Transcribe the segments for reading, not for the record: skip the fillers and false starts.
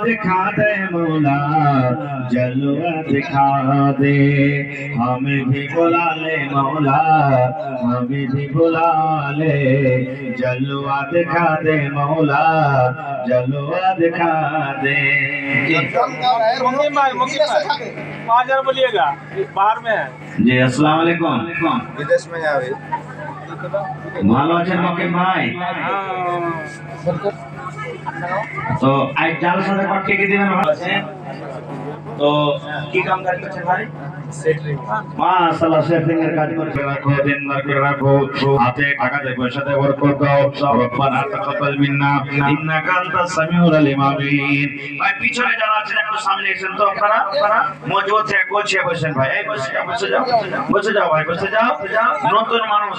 दिखा दे मौला जलवा दिखा दे, हमें भी बुला ले मौला, हमें भी बुला ले, जलवा दिखा दे मौला, जलवा दिखा दे। बाजार बोलिएगा, बाहर में है जी अस्सलाम वालेकुम। विदेश में है अभी। ভালো আছেন মকিম ভাই? তো আজ জাল সাথে কটকে কি দিবেন? ভালো আছেন তো কি কাম করতেছেন ভাই? মাশাআল্লাহ সেটিং এর কাজ করতে রাখো, দিনদার করে রাখো, হাতে টাকাতে পয়সাতে বরকত দাও। রব্বানা তাকাব্বাল মিন্না ইন্নাকা আনতাস সামিউল আলিম। আমিন। ভাই পিছনে যারা আছেন একটু সামনে এসেন তো আপনারা মজবুত থেকে গোছিয়ে বসেন ভাই। এই বসে যাও বসে যাও ভাই, বসে যাও। নতুন মানুষ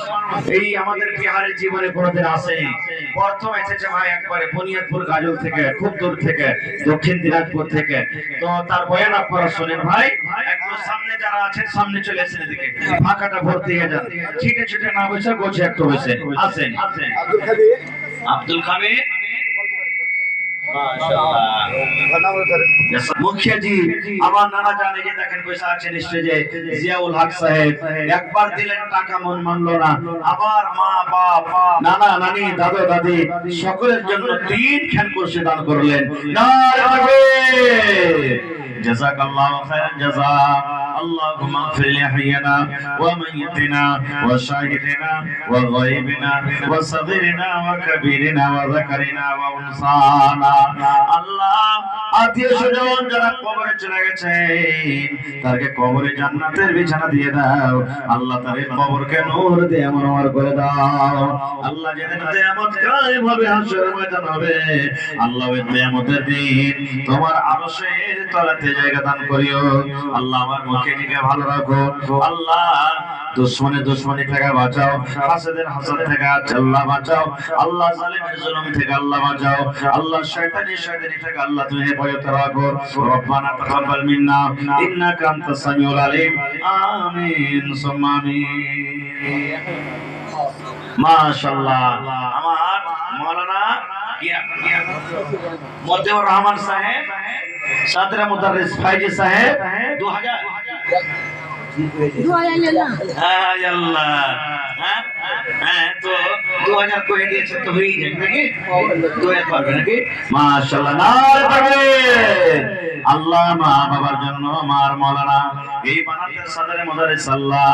এই আমাদের বিহারের জীবনে কোনোদিন আসেনি, প্রথম এসেছে ভাই একবারে বুনিয়াদপুর গাজল থেকে, খুব দূর থেকে, দক্ষিণ দিনাজপুর থেকে। তো তার বয়ান আপনারা শুনেন ভাই। একটু সামনে যারা আছেন সামনে চলে আসেন, এদিকে ফাঁকাটা ভর্তি হয়ে যান। ছিটে ছিটে না বসে গোছে একটু বসে আসেন। আব্দুল খাবির মুখিয়া জি, আমার নানা জানে যে দেখেন পয়সা আছে স্টেজে, জিয়াউল হক সাহেব একবার দিলেন টাকা মন মানলো না, আবার মা বাপ নানা নানি দাদা দাদি সকলের জন্য 3 খান কুরসি দান করলেন। নারে তাকবীর, জাযাকাল্লাহু খায়রান জাযা। اللهم اغفر لحينا وميتنا وشاهدنا وغائبنا وصغيرنا وكبيرنا وذكرنا وانثانا। আল্লাহ আত্মীয় স্বজন যারা কবরে চলে গেছেন তাদেরকে কবরে জান্নাতের বিছানা দিয়ে দাও। আল্লাহ তাদের কবরকে নূর দিয়ে মনোহর করে দাও। আল্লাহ যেদিন কিয়ামত কায়েম হবে, হাসর ময়দান হবে, আল্লাহ ওই কিয়ামতের দিন তোমার আরশের তলাতে জায়গা দান করিও। আল্লাহ আমার মুখে ভালো রাখো। আল্লাহ দুশমনি থেকে বাঁচাও, হাসেদের হাসদ থেকে আল্লাহ বাঁচাও। আল্লাহ জালিমের জুলুম থেকে আল্লাহ বাঁচাও। আল্লাহ শয়তানি থেকে আল্লাহ তুমি হেফাজত রাখো। রব্বানা তাকাব্বাল মিন্না ইন্নাকা আনতাস সামিউল আলিম। আমিন সুম্মা আমিন। মাশাআল্লাহ। আমার মাওলানা মতিউর রহমান সাহেব, সাদরা মুদাররিস ফাইজি সাহেব 2000 তো 2000 কয়ে দিয়েছে তো হয়ে যাবে নাকি? 2000 পারবে নাকি? মাশাআল্লাহ। নারে তাকবীর। আল্লাহ মা বাবার জন্য আমার মাওলানা এই বানাতে সাদরে মুদাররিস আল্লাহ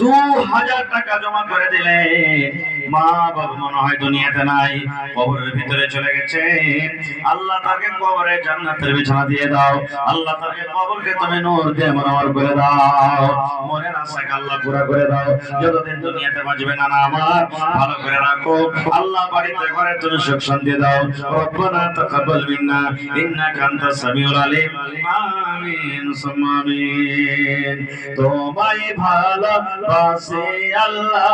2000 টাকা জমা করে দিলেন। মা বাবা মনে হয় দুনিয়াতে নাই, কবরের ভিতরে চলে গেছেন। আল্লাহ তাকে কবরে জান্নাতের বিছানা দিয়ে দাও। আল্লাহ তাকে কবরকে তুমি নূর দিয়ে মনোহর করে দাও। মনের আশাকে আল্লাহ পুরা করে দাও। যতদিন দুনিয়াতে বাঁচবে না আমার ভালো করে রাখো। আল্লাহ বাড়িতে ঘরে তুমি সুখ শান্তি দাও। রব্বানা তাকাব্বাল মিন্না ইন্নাকা আনতাস সামিউল আলিম। আমিন সুম্মা আমিন। তোমায় ভালোবাসি আল্লাহ,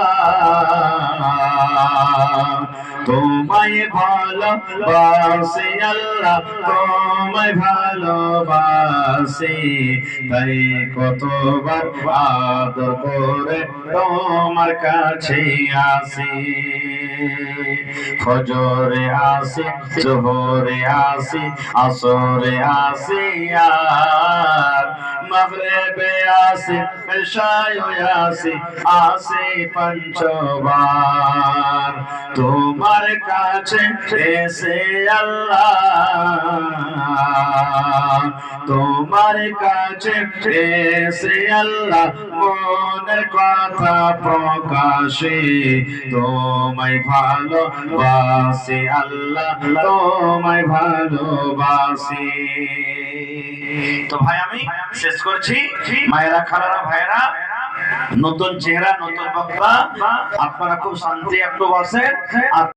তোমায় ভালোবাসি আল্লাহ, তোমায় ভালোবাসি, তাই কতবার আদর করে তোমার কাছে আসি। ফজরে আসি, জোহরে আসি, আসরে আসি, আর মাগরিবে আসি, ইশায় আসি, আসি পঞ্চবার। তোমার কাছে এসে আল্লাহ, তোমার কাছে এসে আল্লাহ মনের কথা প্রকাশে তোমায় ভালোবাসি আল্লাহ, তোমায় ভালোবাসি। তো ভাই আমি শেষ করছি। মায়েরা খালারা ভাইরা, নতুন চেহারা নতুন বক্তা, আপনারা খুব শান্তি একটু বসেন।